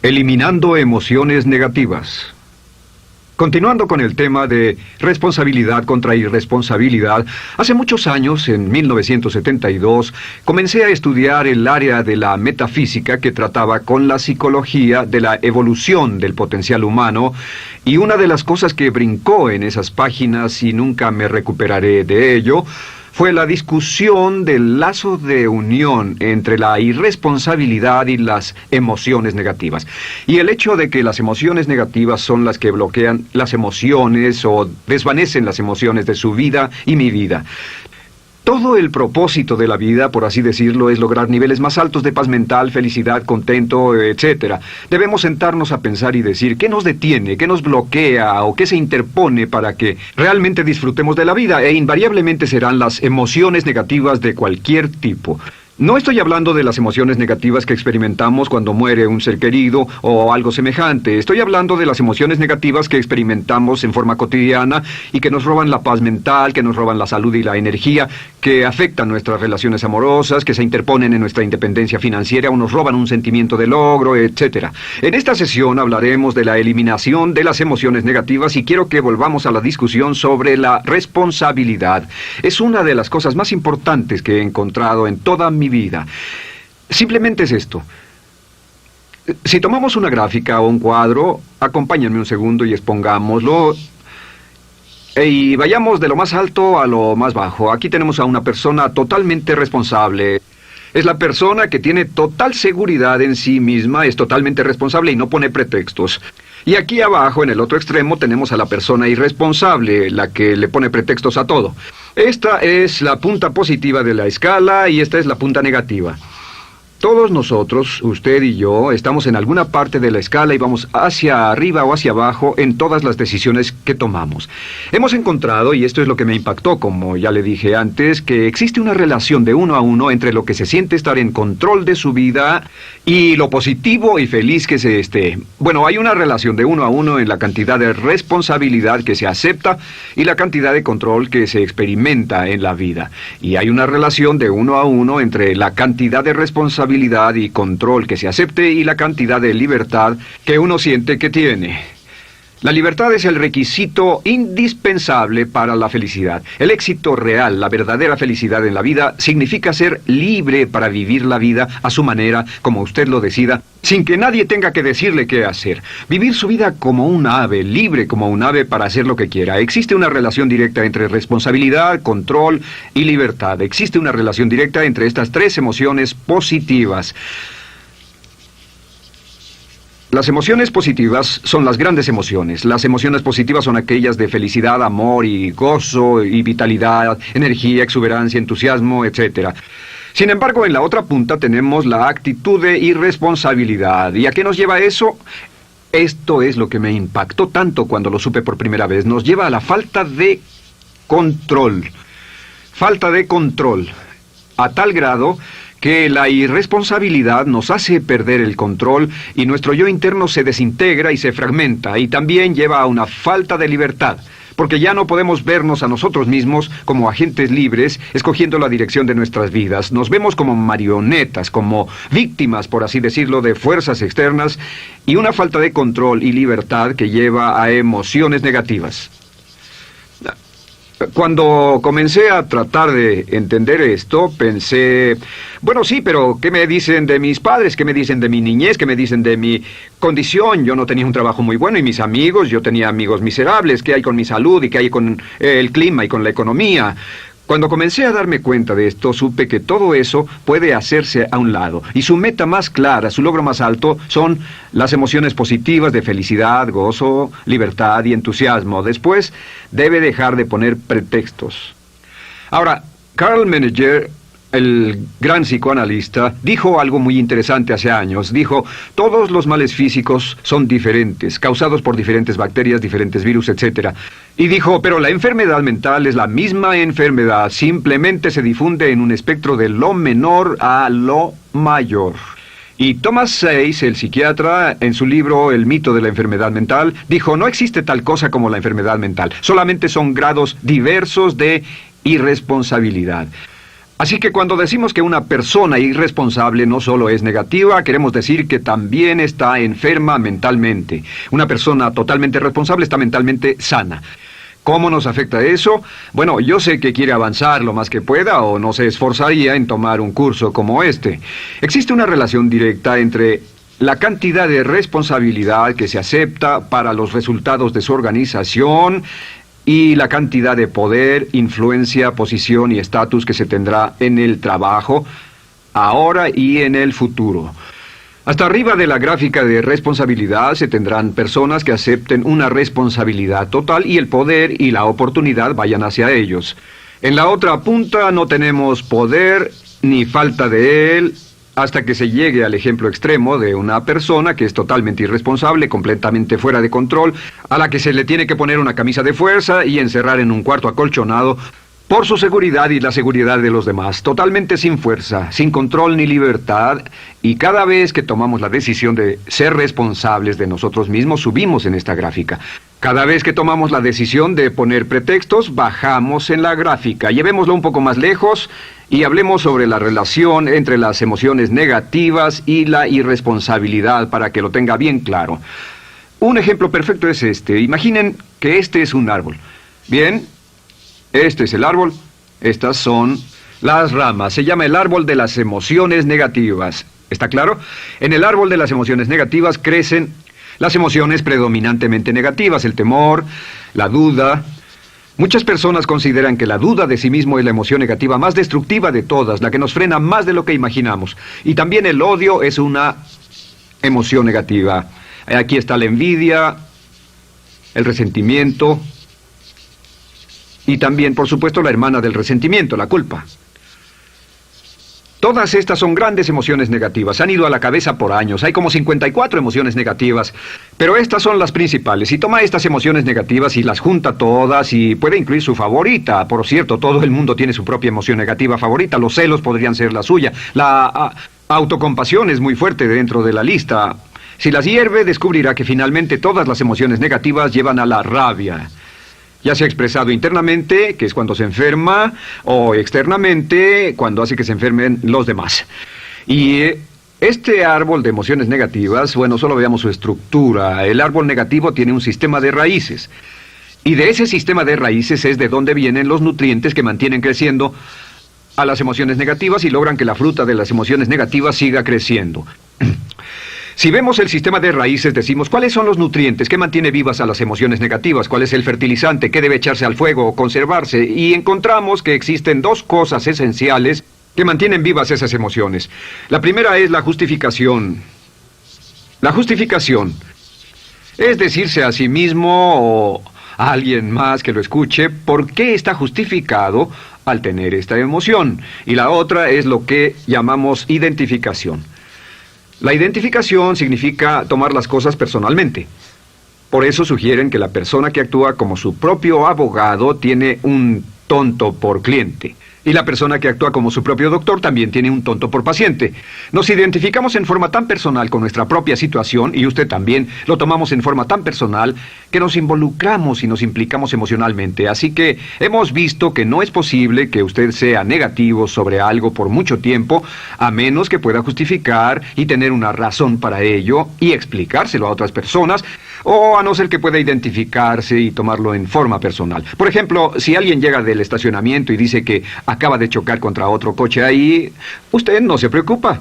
Eliminando emociones negativas. Continuando con el tema de responsabilidad contra irresponsabilidad, hace muchos años, en 1972, comencé a estudiar el área de la metafísica que trataba con la psicología de la evolución del potencial humano, y una de las cosas que brincó en esas páginas, y nunca me recuperaré de ello, fue la discusión del lazo de unión entre la irresponsabilidad y las emociones negativas. Y el hecho de que las emociones negativas son las que bloquean las emociones o desvanecen las emociones de su vida y mi vida. Todo el propósito de la vida, por así decirlo, es lograr niveles más altos de paz mental, felicidad, contento, etc. Debemos sentarnos a pensar y decir qué nos detiene, qué nos bloquea o qué se interpone para que realmente disfrutemos de la vida, e invariablemente serán las emociones negativas de cualquier tipo. No estoy hablando de las emociones negativas que experimentamos cuando muere un ser querido o algo semejante. Estoy hablando de las emociones negativas que experimentamos en forma cotidiana y que nos roban la paz mental, que nos roban la salud y la energía, que afectan nuestras relaciones amorosas, que se interponen en nuestra independencia financiera o nos roban un sentimiento de logro, etc. En esta sesión hablaremos de la eliminación de las emociones negativas y quiero que volvamos a la discusión sobre la responsabilidad. Es una de las cosas más importantes que he encontrado en toda mi vida. Simplemente es esto. Si tomamos una gráfica o un cuadro, acompáñenme un segundo y expongámoslo. Y vayamos de lo más alto a lo más bajo. Aquí tenemos a una persona totalmente responsable. Es la persona que tiene total seguridad en sí misma, es totalmente responsable y no pone pretextos. Y aquí abajo, en el otro extremo, tenemos a la persona irresponsable, la que le pone pretextos a todo. Esta es la punta positiva de la escala y esta es la punta negativa. Todos nosotros, usted y yo, estamos en alguna parte de la escala y vamos hacia arriba o hacia abajo en todas las decisiones que tomamos. Hemos encontrado, y esto es lo que me impactó, como ya le dije antes, que existe una relación de 1 a 1 entre lo que se siente estar en control de su vida y lo positivo y feliz que se esté. Bueno, hay una relación de 1 a 1 en la cantidad de responsabilidad que se acepta y la cantidad de control que se experimenta en la vida. Y hay una relación de 1 a 1 entre la cantidad de responsabilidad y control que se acepte y la cantidad de libertad que uno siente que tiene. La libertad es el requisito indispensable para la felicidad. El éxito real, la verdadera felicidad en la vida, significa ser libre para vivir la vida a su manera, como usted lo decida, sin que nadie tenga que decirle qué hacer. Vivir su vida como un ave, libre como un ave para hacer lo que quiera. Existe una relación directa entre responsabilidad, control y libertad. Existe una relación directa entre estas tres emociones positivas. Las emociones positivas son las grandes emociones. Las emociones positivas son aquellas de felicidad, amor y gozo y vitalidad, energía, exuberancia, entusiasmo, etc. Sin embargo, en la otra punta tenemos la actitud de irresponsabilidad. ¿Y a qué nos lleva eso? Esto es lo que me impactó tanto cuando lo supe por primera vez. Nos lleva a la falta de control. Falta de control. A tal grado que la irresponsabilidad nos hace perder el control y nuestro yo interno se desintegra y se fragmenta, y también lleva a una falta de libertad, porque ya no podemos vernos a nosotros mismos como agentes libres, escogiendo la dirección de nuestras vidas. Nos vemos como marionetas, como víctimas, por así decirlo, de fuerzas externas, y una falta de control y libertad que lleva a emociones negativas. Cuando comencé a tratar de entender esto, pensé, bueno, sí, pero ¿qué me dicen de mis padres? ¿Qué me dicen de mi niñez? ¿Qué me dicen de mi condición? Yo no tenía un trabajo muy bueno y mis amigos, yo tenía amigos miserables. ¿Qué hay con mi salud y qué hay con el clima y con la economía? Cuando comencé a darme cuenta de esto, supe que todo eso puede hacerse a un lado. Y su meta más clara, su logro más alto, son las emociones positivas de felicidad, gozo, libertad y entusiasmo. Después, debe dejar de poner pretextos. Ahora, Carl Menninger, el gran psicoanalista, dijo algo muy interesante hace años. Dijo, todos los males físicos son diferentes, causados por diferentes bacterias, diferentes virus, etc. Y dijo, pero la enfermedad mental es la misma enfermedad, simplemente se difunde en un espectro de lo menor a lo mayor. Y Thomas Sayce, el psiquiatra, en su libro El mito de la enfermedad mental, dijo, no existe tal cosa como la enfermedad mental, solamente son grados diversos de irresponsabilidad. Así que cuando decimos que una persona irresponsable no solo es negativa, queremos decir que también está enferma mentalmente. Una persona totalmente responsable está mentalmente sana. ¿Cómo nos afecta eso? Bueno, yo sé que quiere avanzar lo más que pueda o no se esforzaría en tomar un curso como este. Existe una relación directa entre la cantidad de responsabilidad que se acepta para los resultados de su organización y la cantidad de poder, influencia, posición y estatus que se tendrá en el trabajo, ahora y en el futuro. Hasta arriba de la gráfica de responsabilidad se tendrán personas que acepten una responsabilidad total y el poder y la oportunidad vayan hacia ellos. En la otra punta no tenemos poder ni falta de él, hasta que se llegue al ejemplo extremo de una persona que es totalmente irresponsable, completamente fuera de control, a la que se le tiene que poner una camisa de fuerza y encerrar en un cuarto acolchonado por su seguridad y la seguridad de los demás, totalmente sin fuerza, sin control ni libertad, y cada vez que tomamos la decisión de ser responsables de nosotros mismos, subimos en esta gráfica. Cada vez que tomamos la decisión de poner pretextos, bajamos en la gráfica. Llevémoslo un poco más lejos y hablemos sobre la relación entre las emociones negativas y la irresponsabilidad para que lo tenga bien claro. Un ejemplo perfecto es este. Imaginen que este es un árbol. Bien, este es el árbol. Estas son las ramas. Se llama el árbol de las emociones negativas. ¿Está claro? En el árbol de las emociones negativas crecen las emociones predominantemente negativas, el temor, la duda. Muchas personas consideran que la duda de sí mismo es la emoción negativa más destructiva de todas, la que nos frena más de lo que imaginamos. Y también el odio es una emoción negativa. Aquí está la envidia, el resentimiento y también, por supuesto, la hermana del resentimiento, la culpa. Todas estas son grandes emociones negativas. Han ido a la cabeza por años. Hay como 54 emociones negativas. Pero estas son las principales. Si toma estas emociones negativas y las junta todas y puede incluir su favorita. Por cierto, todo el mundo tiene su propia emoción negativa favorita. Los celos podrían ser la suya. La autocompasión es muy fuerte dentro de la lista. Si las hierve, descubrirá que finalmente todas las emociones negativas llevan a la rabia. Ya sea expresado internamente, que es cuando se enferma, o externamente, cuando hace que se enfermen los demás. Y este árbol de emociones negativas, bueno, solo veamos su estructura. El árbol negativo tiene un sistema de raíces. Y de ese sistema de raíces es de donde vienen los nutrientes que mantienen creciendo a las emociones negativas y logran que la fruta de las emociones negativas siga creciendo. Si vemos el sistema de raíces, decimos, ¿cuáles son los nutrientes que mantiene vivas a las emociones negativas? ¿Cuál es el fertilizante? ¿Qué debe echarse al fuego o conservarse? Y encontramos que existen dos cosas esenciales que mantienen vivas esas emociones. La primera es la justificación. La justificación es decirse a sí mismo o a alguien más que lo escuche por qué está justificado al tener esta emoción. Y la otra es lo que llamamos identificación. La identificación significa tomar las cosas personalmente. Por eso sugieren que la persona que actúa como su propio abogado tiene un tonto por cliente. Y la persona que actúa como su propio doctor también tiene un tonto por paciente. Nos identificamos en forma tan personal con nuestra propia situación, y usted también, lo tomamos en forma tan personal, que nos involucramos y nos implicamos emocionalmente. Así que hemos visto que no es posible que usted sea negativo sobre algo por mucho tiempo, a menos que pueda justificar y tener una razón para ello y explicárselo a otras personas, o a no ser que pueda identificarse y tomarlo en forma personal. Por ejemplo, si alguien llega del estacionamiento y dice que acaba de chocar contra otro coche ahí, usted no se preocupa,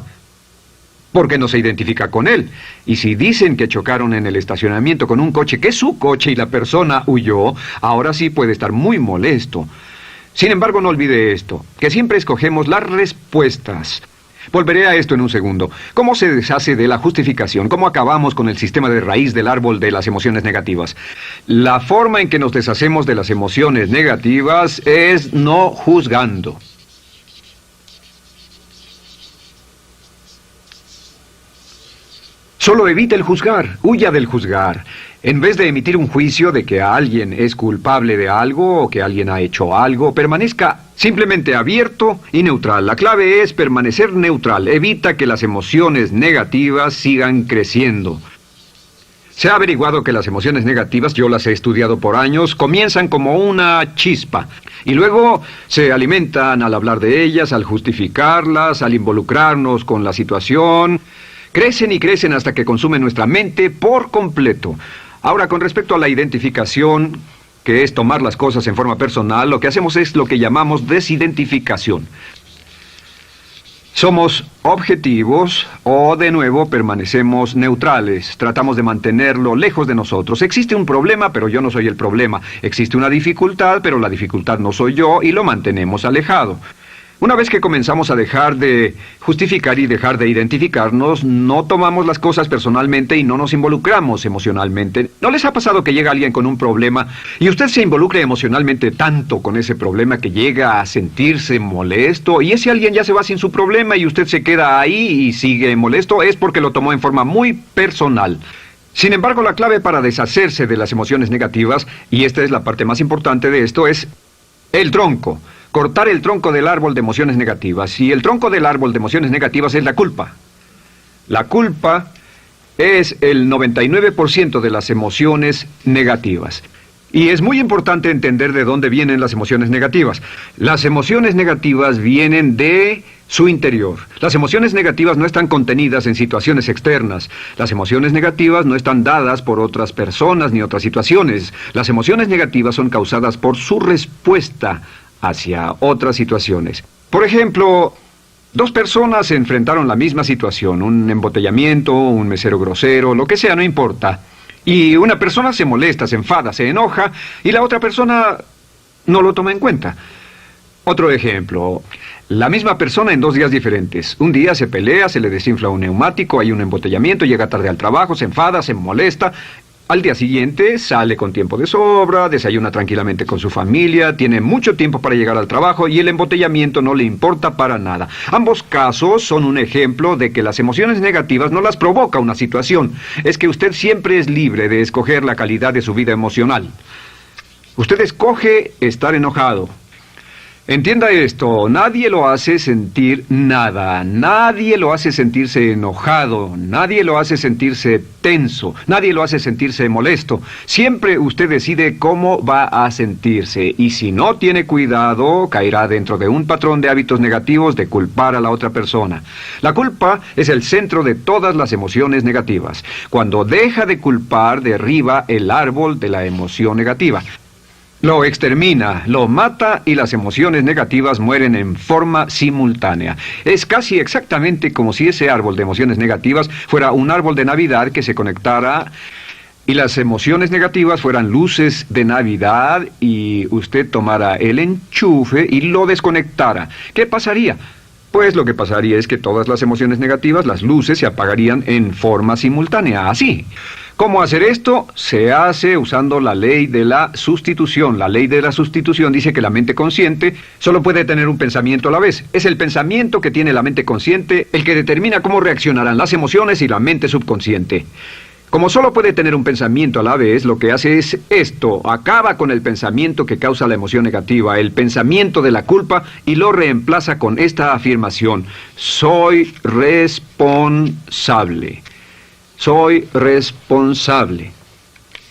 porque no se identifica con él. Y si dicen que chocaron en el estacionamiento con un coche que es su coche y la persona huyó, ahora sí puede estar muy molesto. Sin embargo, no olvide esto, que siempre escogemos las respuestas. Volveré a esto en un segundo. ¿Cómo se deshace de la justificación? ¿Cómo acabamos con el sistema de raíz del árbol de las emociones negativas? La forma en que nos deshacemos de las emociones negativas es no juzgando. Solo evite el juzgar, huya del juzgar. En vez de emitir un juicio de que alguien es culpable de algo o que alguien ha hecho algo, permanezca simplemente abierto y neutral. La clave es permanecer neutral. Evita que las emociones negativas sigan creciendo. Se ha averiguado que las emociones negativas, yo las he estudiado por años, comienzan como una chispa y luego se alimentan al hablar de ellas, al justificarlas, al involucrarnos con la situación. Crecen y crecen hasta que consumen nuestra mente por completo. Ahora, con respecto a la identificación, que es tomar las cosas en forma personal, lo que hacemos es lo que llamamos desidentificación. Somos objetivos o, de nuevo, permanecemos neutrales. Tratamos de mantenerlo lejos de nosotros. Existe un problema, pero yo no soy el problema. Existe una dificultad, pero la dificultad no soy yo, y lo mantenemos alejado. Una vez que comenzamos a dejar de justificar y dejar de identificarnos, no tomamos las cosas personalmente y no nos involucramos emocionalmente. ¿No les ha pasado que llega alguien con un problema y usted se involucra emocionalmente tanto con ese problema que llega a sentirse molesto y ese alguien ya se va sin su problema y usted se queda ahí y sigue molesto? Es porque lo tomó en forma muy personal. Sin embargo, la clave para deshacerse de las emociones negativas, y esta es la parte más importante de esto, es el tronco. Cortar el tronco del árbol de emociones negativas. Y el tronco del árbol de emociones negativas es la culpa. La culpa es el 99% de las emociones negativas. Y es muy importante entender de dónde vienen las emociones negativas. Las emociones negativas vienen de su interior. Las emociones negativas no están contenidas en situaciones externas. Las emociones negativas no están dadas por otras personas ni otras situaciones. Las emociones negativas son causadas por su respuesta hacia otras situaciones. Por ejemplo, dos personas se enfrentaron a la misma situación, un embotellamiento, un mesero grosero, lo que sea, no importa. Y una persona se molesta, se enfada, se enoja, y la otra persona no lo toma en cuenta. Otro ejemplo, la misma persona en 2 días diferentes. Un día se pelea, se le desinfla un neumático, hay un embotellamiento, llega tarde al trabajo, se enfada, se molesta. Al día siguiente sale con tiempo de sobra, desayuna tranquilamente con su familia, tiene mucho tiempo para llegar al trabajo y el embotellamiento no le importa para nada. Ambos casos son un ejemplo de que las emociones negativas no las provoca una situación. Es que usted siempre es libre de escoger la calidad de su vida emocional. Usted escoge estar enojado. Entienda esto, nadie lo hace sentir nada, nadie lo hace sentirse enojado, nadie lo hace sentirse tenso, nadie lo hace sentirse molesto. Siempre usted decide cómo va a sentirse y si no tiene cuidado, caerá dentro de un patrón de hábitos negativos de culpar a la otra persona. La culpa es el centro de todas las emociones negativas. Cuando deja de culpar, derriba el árbol de la emoción negativa. Lo extermina, lo mata y las emociones negativas mueren en forma simultánea. Es casi exactamente como si ese árbol de emociones negativas fuera un árbol de Navidad que se conectara y las emociones negativas fueran luces de Navidad y usted tomara el enchufe y lo desconectara. ¿Qué pasaría? Pues lo que pasaría es que todas las emociones negativas, las luces, se apagarían en forma simultánea, así. ¿Cómo hacer esto? Se hace usando la ley de la sustitución. La ley de la sustitución dice que la mente consciente solo puede tener un pensamiento a la vez. Es el pensamiento que tiene la mente consciente el que determina cómo reaccionarán las emociones y la mente subconsciente. Como solo puede tener un pensamiento a la vez, lo que hace es esto: acaba con el pensamiento que causa la emoción negativa, el pensamiento de la culpa, y lo reemplaza con esta afirmación: soy responsable. Soy responsable.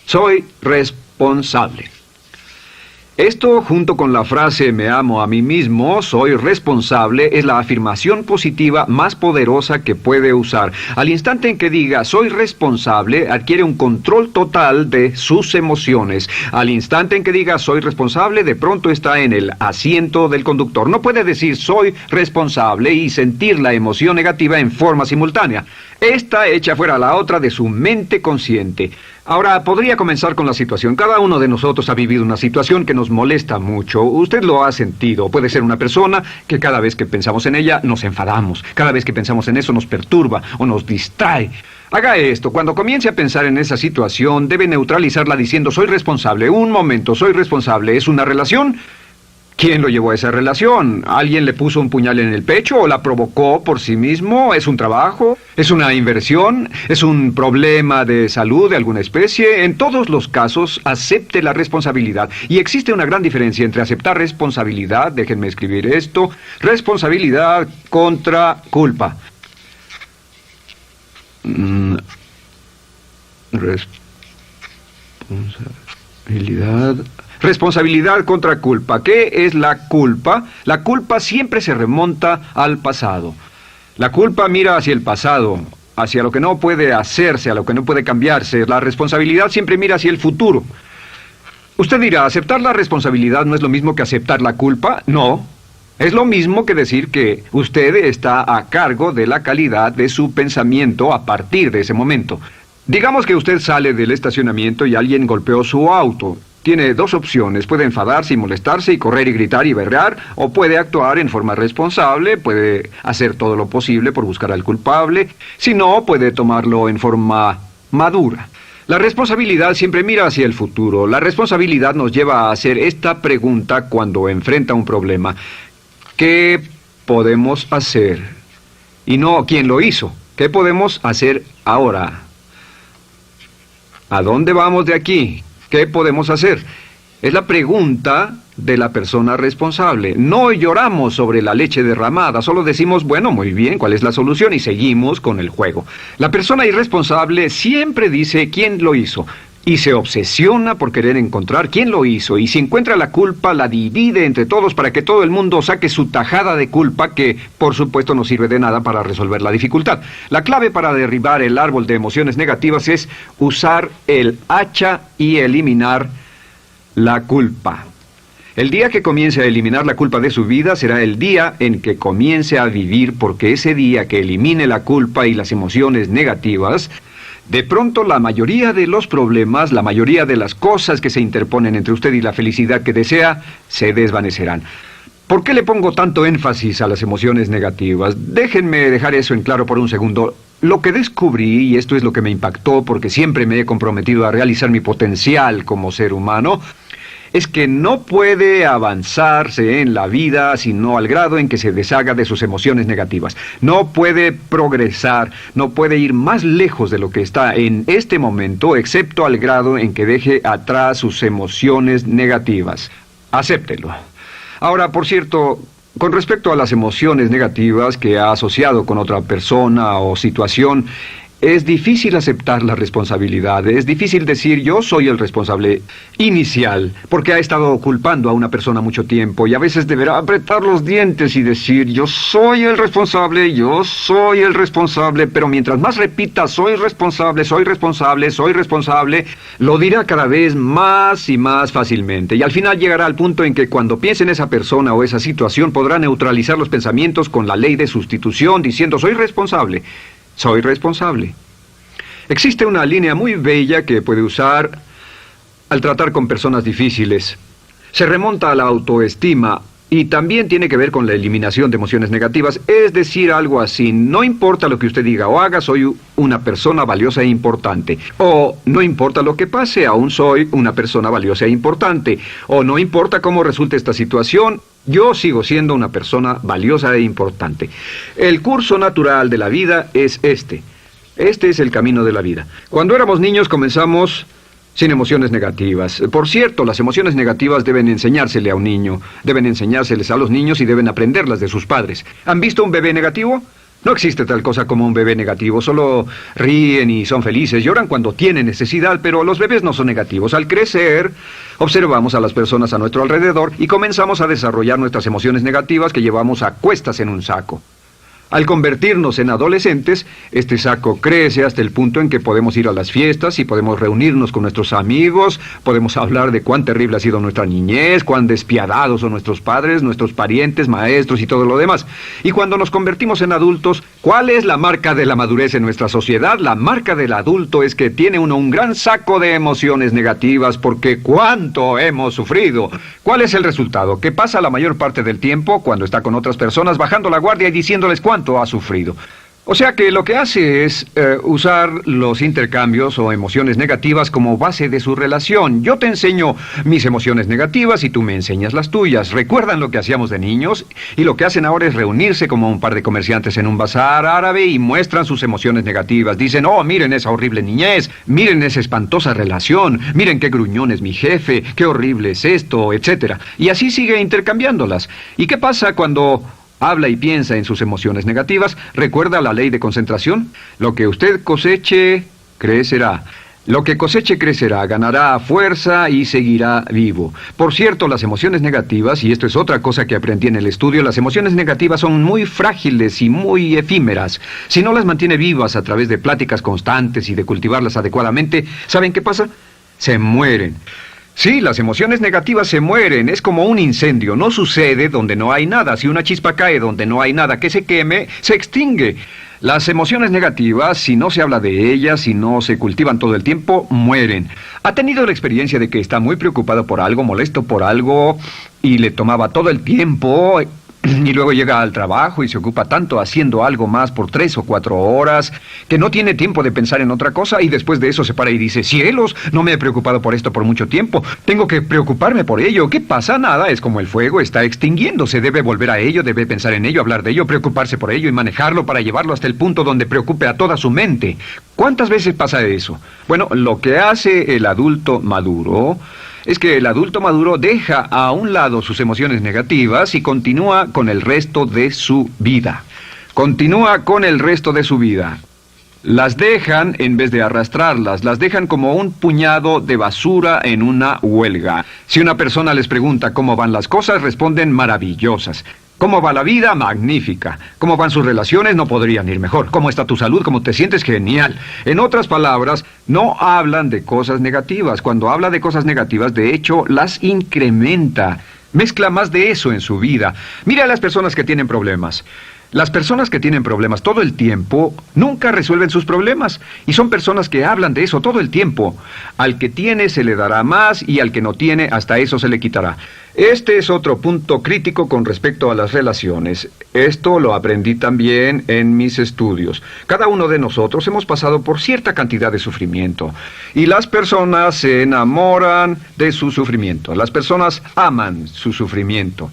Soy responsable. Esto, junto con la frase me amo a mí mismo, soy responsable, es la afirmación positiva más poderosa que puede usar. Al instante en que diga soy responsable, adquiere un control total de sus emociones. Al instante en que diga soy responsable, de pronto está en el asiento del conductor. No puede decir soy responsable y sentir la emoción negativa en forma simultánea. Esta echa fuera la otra de su mente consciente. Ahora, podría comenzar con la situación. Cada uno de nosotros ha vivido una situación que nos molesta mucho. Usted lo ha sentido. Puede ser una persona que cada vez que pensamos en ella nos enfadamos. Cada vez que pensamos en eso nos perturba o nos distrae. Haga esto. Cuando comience a pensar en esa situación, debe neutralizarla diciendo soy responsable. Un momento, soy responsable. ¿Es una relación? ¿Quién lo llevó a esa relación? ¿Alguien le puso un puñal en el pecho o la provocó por sí mismo? ¿Es un trabajo? ¿Es una inversión? ¿Es un problema de salud de alguna especie? En todos los casos, acepte la responsabilidad. Y existe una gran diferencia entre aceptar responsabilidad, déjenme escribir esto, responsabilidad contra culpa. Responsabilidad. Responsabilidad contra culpa. ¿Qué es la culpa? La culpa siempre se remonta al pasado. La culpa mira hacia el pasado, hacia lo que no puede hacerse, a lo que no puede cambiarse. La responsabilidad siempre mira hacia el futuro. Usted dirá, ¿aceptar la responsabilidad no es lo mismo que aceptar la culpa? No. Es lo mismo que decir que usted está a cargo de la calidad de su pensamiento a partir de ese momento. Digamos que usted sale del estacionamiento y alguien golpeó su auto. Tiene dos opciones: puede enfadarse y molestarse y correr y gritar y berrear, o puede actuar en forma responsable, puede hacer todo lo posible por buscar al culpable. Si no, puede tomarlo en forma madura. La responsabilidad siempre mira hacia el futuro. La responsabilidad nos lleva a hacer esta pregunta cuando enfrenta un problema: ¿qué podemos hacer? Y no ¿quién lo hizo? ¿Qué podemos hacer ahora? ¿A dónde vamos de aquí? ¿Qué podemos hacer? Es la pregunta de la persona responsable. No lloramos sobre la leche derramada, solo decimos, bueno, muy bien, ¿cuál es la solución? Y seguimos con el juego. La persona irresponsable siempre dice quién lo hizo y se obsesiona por querer encontrar quién lo hizo, y si encuentra la culpa la divide entre todos para que todo el mundo saque su tajada de culpa, que por supuesto no sirve de nada para resolver la dificultad. La clave para derribar el árbol de emociones negativas es usar el hacha y eliminar la culpa. El día que comience a eliminar la culpa de su vida será el día en que comience a vivir, porque ese día que elimine la culpa y las emociones negativas, de pronto la mayoría de los problemas, la mayoría de las cosas que se interponen entre usted y la felicidad que desea, se desvanecerán. ¿Por qué le pongo tanto énfasis a las emociones negativas? Déjenme dejar eso en claro por un segundo. Lo que descubrí, y esto es lo que me impactó porque siempre me he comprometido a realizar mi potencial como ser humano, es que no puede avanzarse en la vida sino al grado en que se deshaga de sus emociones negativas. No puede progresar, no puede ir más lejos de lo que está en este momento, excepto al grado en que deje atrás sus emociones negativas. Acéptelo. Ahora, por cierto, con respecto a las emociones negativas que ha asociado con otra persona o situación, es difícil aceptar la responsabilidad, es difícil decir yo soy el responsable inicial, porque ha estado culpando a una persona mucho tiempo y a veces deberá apretar los dientes y decir yo soy el responsable, pero mientras más repita soy responsable, lo dirá cada vez más y más fácilmente, y al final llegará al punto en que cuando piense en esa persona o esa situación podrá neutralizar los pensamientos con la ley de sustitución diciendo soy responsable. Soy responsable. Existe una línea muy bella que puede usar al tratar con personas difíciles. Se remonta a la autoestima y también tiene que ver con la eliminación de emociones negativas. Es decir, algo así: no importa lo que usted diga o haga, soy una persona valiosa e importante. O no importa lo que pase, aún soy una persona valiosa e importante. O no importa cómo resulte esta situación, yo sigo siendo una persona valiosa e importante. El curso natural de la vida es este. Este es el camino de la vida. Cuando éramos niños comenzamos sin emociones negativas. Por cierto, las emociones negativas deben enseñársele a un niño, deben enseñárseles a los niños y deben aprenderlas de sus padres. ¿Han visto un bebé negativo? No existe tal cosa como un bebé negativo, solo ríen y son felices, lloran cuando tienen necesidad, pero los bebés no son negativos. Al crecer, observamos a las personas a nuestro alrededor y comenzamos a desarrollar nuestras emociones negativas que llevamos a cuestas en un saco. Al convertirnos en adolescentes, este saco crece hasta el punto en que podemos ir a las fiestas y podemos reunirnos con nuestros amigos, podemos hablar de cuán terrible ha sido nuestra niñez, cuán despiadados son nuestros padres, nuestros parientes, maestros y todo lo demás. Y cuando nos convertimos en adultos, ¿cuál es la marca de la madurez en nuestra sociedad? La marca del adulto es que tiene uno un gran saco de emociones negativas, porque ¿cuánto hemos sufrido? ¿Cuál es el resultado? Que pasa la mayor parte del tiempo, cuando está con otras personas, bajando la guardia y diciéndoles cuánto ha sufrido. O sea que lo que hace es usar los intercambios o emociones negativas como base de su relación. Yo te enseño mis emociones negativas y tú me enseñas las tuyas. ¿Recuerdan lo que hacíamos de niños? Y lo que hacen ahora es reunirse como un par de comerciantes en un bazar árabe y muestran sus emociones negativas. Dicen, oh, miren esa horrible niñez, miren esa espantosa relación, miren qué gruñón es mi jefe, qué horrible es esto, etc. Y así sigue intercambiándolas. ¿Y qué pasa cuando habla y piensa en sus emociones negativas? ¿Recuerda la ley de concentración? Lo que usted coseche, crecerá. Lo que coseche crecerá, ganará fuerza y seguirá vivo. Por cierto, las emociones negativas, y esto es otra cosa que aprendí en el estudio, las emociones negativas son muy frágiles y muy efímeras. Si no las mantiene vivas a través de pláticas constantes y de cultivarlas adecuadamente, ¿saben qué pasa? Se mueren. Sí, las emociones negativas se mueren, es como un incendio, no sucede donde no hay nada. Si una chispa cae donde no hay nada que se queme, se extingue. Las emociones negativas, si no se habla de ellas, si no se cultivan todo el tiempo, mueren. ¿Ha tenido la experiencia de que está muy preocupado por algo, molesto por algo, y le tomaba todo el tiempo, y luego llega al trabajo y se ocupa tanto haciendo algo más por 3 o 4 horas, que no tiene tiempo de pensar en otra cosa, y después de eso se para y dice, cielos, no me he preocupado por esto por mucho tiempo, tengo que preocuparme por ello? ¿Qué pasa? Nada, es como el fuego, está extinguiéndose, debe volver a ello, debe pensar en ello, hablar de ello, preocuparse por ello y manejarlo para llevarlo hasta el punto donde preocupe a toda su mente. ¿Cuántas veces pasa eso? Bueno, lo que hace el adulto maduro es que el adulto maduro deja a un lado sus emociones negativas y continúa con el resto de su vida. Continúa con el resto de su vida. Las dejan en vez de arrastrarlas, las dejan como un puñado de basura en una huelga. Si una persona les pregunta cómo van las cosas, responden maravillosas. ¿Cómo va la vida? Magnífica. ¿Cómo van sus relaciones? No podrían ir mejor. ¿Cómo está tu salud? ¿Cómo te sientes? Genial. En otras palabras, no hablan de cosas negativas. Cuando habla de cosas negativas, de hecho, las incrementa. Mezcla más de eso en su vida. Mira a las personas que tienen problemas. Las personas que tienen problemas todo el tiempo nunca resuelven sus problemas. Y son personas que hablan de eso todo el tiempo. Al que tiene se le dará más y al que no tiene hasta eso se le quitará. Este es otro punto crítico con respecto a las relaciones. Esto lo aprendí también en mis estudios. Cada uno de nosotros hemos pasado por cierta cantidad de sufrimiento. Y las personas se enamoran de su sufrimiento. Las personas aman su sufrimiento.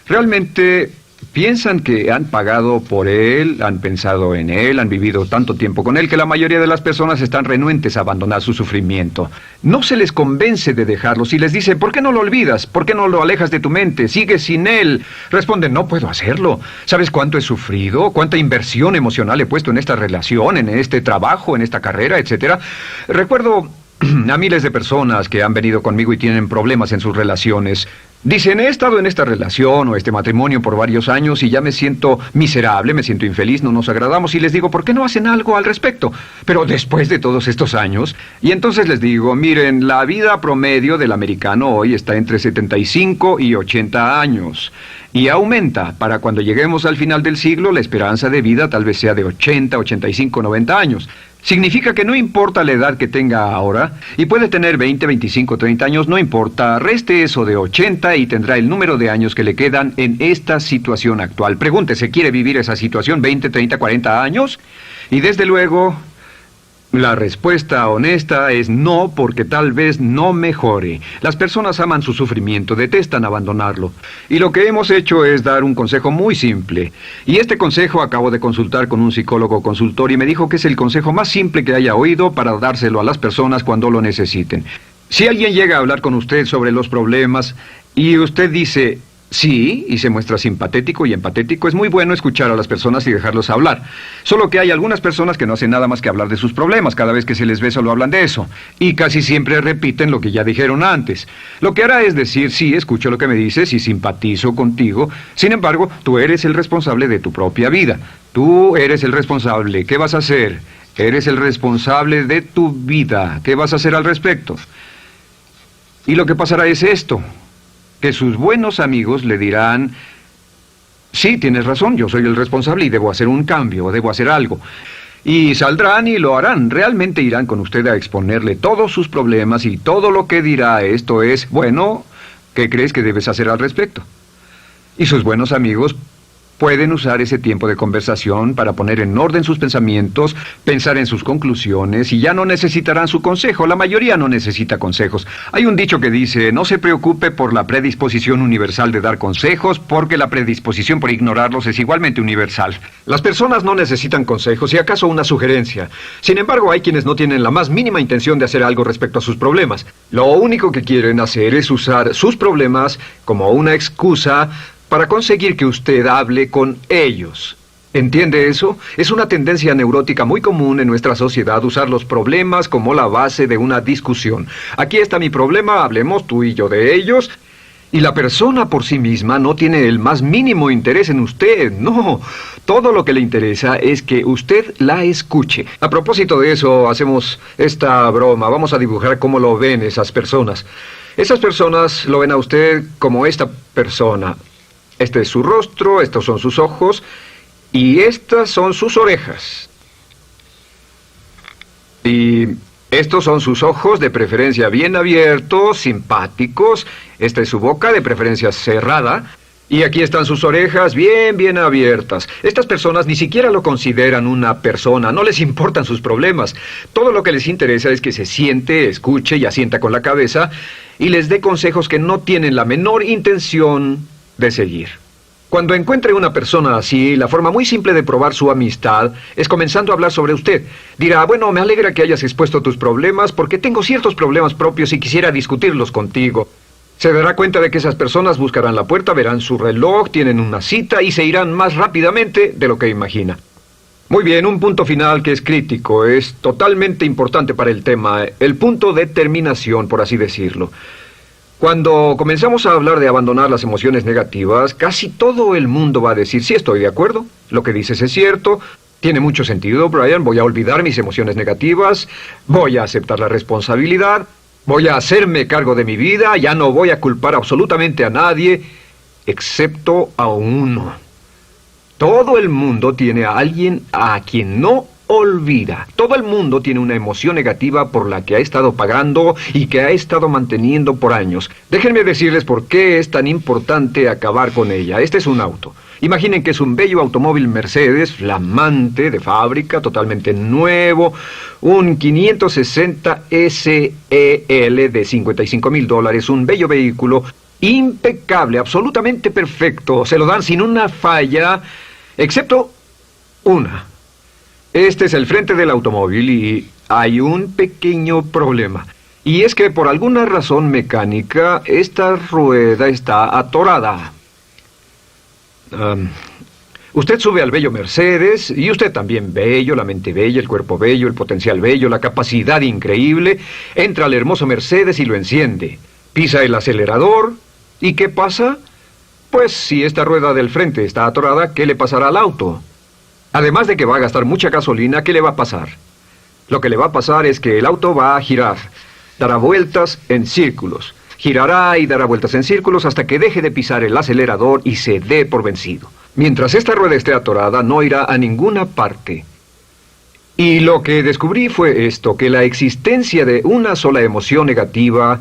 Realmente piensan que han pagado por él, han pensado en él, han vivido tanto tiempo con él que la mayoría de las personas están renuentes a abandonar su sufrimiento. No se les convence de dejarlo. Si les dicen, ¿por qué no lo olvidas? ¿Por qué no lo alejas de tu mente? ¿Sigues sin él? Responden, no puedo hacerlo. ¿Sabes cuánto he sufrido? ¿Cuánta inversión emocional he puesto en esta relación, en este trabajo, en esta carrera, etcétera? Recuerdo a miles de personas que han venido conmigo y tienen problemas en sus relaciones. Dicen, he estado en esta relación o este matrimonio por varios años y ya me siento miserable, me siento infeliz, no nos agradamos, y les digo, ¿por qué no hacen algo al respecto? Pero después de todos estos años, y entonces les digo, miren, la vida promedio del americano hoy está entre 75 y 80 años. Y aumenta. Para cuando lleguemos al final del siglo, la esperanza de vida tal vez sea de 80, 85, 90 años. Significa que no importa la edad que tenga ahora, y puede tener 20, 25, 30 años, no importa, reste eso de 80 y tendrá el número de años que le quedan en esta situación actual. Pregúntese, ¿quiere vivir esa situación 20, 30, 40 años? Y desde luego, la respuesta honesta es no, porque tal vez no mejore. Las personas aman su sufrimiento, detestan abandonarlo. Y lo que hemos hecho es dar un consejo muy simple. Y este consejo acabo de consultar con un psicólogo consultor y me dijo que es el consejo más simple que haya oído para dárselo a las personas cuando lo necesiten. Si alguien llega a hablar con usted sobre los problemas y usted dice sí, y se muestra simpatético y empatético, es muy bueno escuchar a las personas y dejarlos hablar. Solo que hay algunas personas que no hacen nada más que hablar de sus problemas. Cada vez que se les ve solo hablan de eso. Y casi siempre repiten lo que ya dijeron antes. Lo que hará es decir, sí, escucho lo que me dices y simpatizo contigo. Sin embargo, tú eres el responsable de tu propia vida. Tú eres el responsable. ¿Qué vas a hacer? Eres el responsable de tu vida. ¿Qué vas a hacer al respecto? Y lo que pasará es esto, que sus buenos amigos le dirán, sí, tienes razón, yo soy el responsable y debo hacer un cambio, o debo hacer algo. Y saldrán y lo harán, realmente irán con usted a exponerle todos sus problemas y todo lo que dirá esto es, bueno, ¿qué crees que debes hacer al respecto? Y sus buenos amigos pueden usar ese tiempo de conversación para poner en orden sus pensamientos, pensar en sus conclusiones, y ya no necesitarán su consejo. La mayoría no necesita consejos. Hay un dicho que dice, no se preocupe por la predisposición universal de dar consejos, porque la predisposición por ignorarlos es igualmente universal. Las personas no necesitan consejos, si acaso una sugerencia. Sin embargo, hay quienes no tienen la más mínima intención de hacer algo respecto a sus problemas. Lo único que quieren hacer es usar sus problemas como una excusa para conseguir que usted hable con ellos. ¿Entiende eso? Es una tendencia neurótica muy común en nuestra sociedad usar los problemas como la base de una discusión. Aquí está mi problema, hablemos tú y yo de ellos. Y la persona por sí misma no tiene el más mínimo interés en usted, no. Todo lo que le interesa es que usted la escuche. A propósito de eso, hacemos esta broma. Vamos a dibujar cómo lo ven esas personas. Esas personas lo ven a usted como esta persona. Este es su rostro, estos son sus ojos y estas son sus orejas. Y estos son sus ojos, de preferencia bien abiertos, simpáticos. Esta es su boca, de preferencia cerrada. Y aquí están sus orejas bien abiertas. Estas personas ni siquiera lo consideran una persona, no les importan sus problemas. Todo lo que les interesa es que se siente, escuche y asienta con la cabeza y les dé consejos que no tienen la menor intención de seguir. Cuando encuentre una persona así, la forma muy simple de probar su amistad es comenzando a hablar sobre usted. Dirá, bueno, me alegra que hayas expuesto tus problemas porque tengo ciertos problemas propios y quisiera discutirlos contigo. Se dará cuenta de que esas personas buscarán la puerta, verán su reloj, tienen una cita y se irán más rápidamente de lo que imagina. Muy bien, un punto final que es crítico, es totalmente importante para el tema, el punto de terminación, por así decirlo. Cuando comenzamos a hablar de abandonar las emociones negativas, casi todo el mundo va a decir, sí, estoy de acuerdo, lo que dices es cierto, tiene mucho sentido, Brian, voy a olvidar mis emociones negativas, voy a aceptar la responsabilidad, voy a hacerme cargo de mi vida, ya no voy a culpar absolutamente a nadie, excepto a uno. Todo el mundo tiene a alguien a quien no olvida. Todo el mundo tiene una emoción negativa por la que ha estado pagando y que ha estado manteniendo por años. Déjenme decirles por qué es tan importante acabar con ella. Este es un auto. Imaginen que es un bello automóvil Mercedes, flamante, de fábrica, totalmente nuevo, un 560 SEL de $55,000, un bello vehículo, impecable, absolutamente perfecto. Se lo dan sin una falla, excepto una. Este es el frente del automóvil y hay un pequeño problema. Y es que por alguna razón mecánica, esta rueda está atorada. Usted sube al bello Mercedes, y usted también bello, la mente bella, el cuerpo bello, el potencial bello, la capacidad increíble. Entra al hermoso Mercedes y lo enciende. Pisa el acelerador, ¿y qué pasa? Pues si esta rueda del frente está atorada, ¿qué le pasará al auto? Además de que va a gastar mucha gasolina, ¿qué le va a pasar? Lo que le va a pasar es que el auto va a girar, dará vueltas en círculos. Girará y dará vueltas en círculos hasta que deje de pisar el acelerador y se dé por vencido. Mientras esta rueda esté atorada, no irá a ninguna parte. Y lo que descubrí fue esto, que la existencia de una sola emoción negativa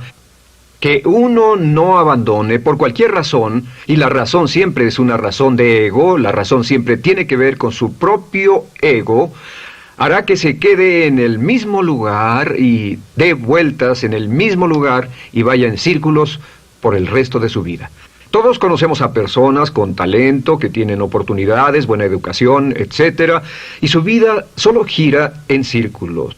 que uno no abandone por cualquier razón, y la razón siempre es una razón de ego, la razón siempre tiene que ver con su propio ego, hará que se quede en el mismo lugar y dé vueltas en el mismo lugar y vaya en círculos por el resto de su vida. Todos conocemos a personas con talento, que tienen oportunidades, buena educación, etc., y su vida solo gira en círculos.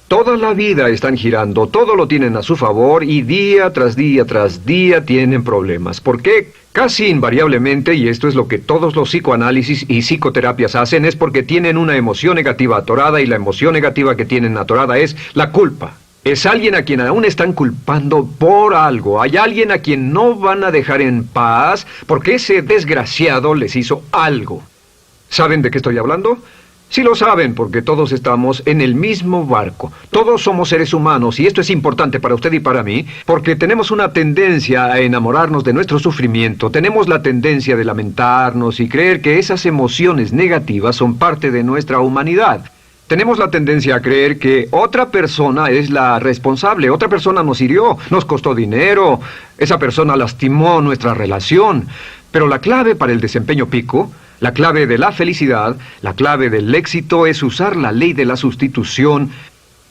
Toda la vida están girando, todo lo tienen a su favor y día tras día tras día tienen problemas. ¿Por qué? Casi invariablemente, y esto es lo que todos los psicoanálisis y psicoterapias hacen, es porque tienen una emoción negativa atorada y la emoción negativa que tienen atorada es la culpa. Es alguien a quien aún están culpando por algo. Hay alguien a quien no van a dejar en paz porque ese desgraciado les hizo algo. ¿Saben de qué estoy hablando? Sí lo saben, porque todos estamos en el mismo barco. Todos somos seres humanos, y esto es importante para usted y para mí, porque tenemos una tendencia a enamorarnos de nuestro sufrimiento. Tenemos la tendencia de lamentarnos y creer que esas emociones negativas son parte de nuestra humanidad. Tenemos la tendencia a creer que otra persona es la responsable, otra persona nos hirió, nos costó dinero, esa persona lastimó nuestra relación. Pero la clave para el desempeño pico, la clave de la felicidad, la clave del éxito es usar la ley de la sustitución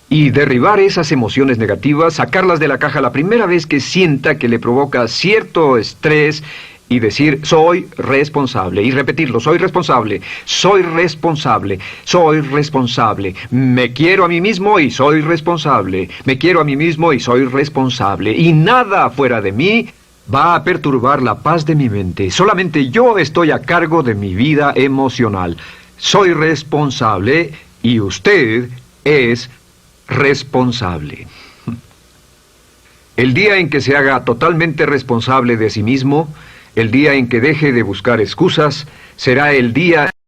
y derribar esas emociones negativas, sacarlas de la caja la primera vez que sienta que le provoca cierto estrés y decir, soy responsable, y repetirlo, soy responsable, soy responsable, soy responsable, me quiero a mí mismo y soy responsable, me quiero a mí mismo y soy responsable, y nada fuera de mí va a perturbar la paz de mi mente. Solamente yo estoy a cargo de mi vida emocional. soy responsable y usted es responsable. El día en que se haga totalmente responsable de sí mismo, el día en que deje de buscar excusas, será el día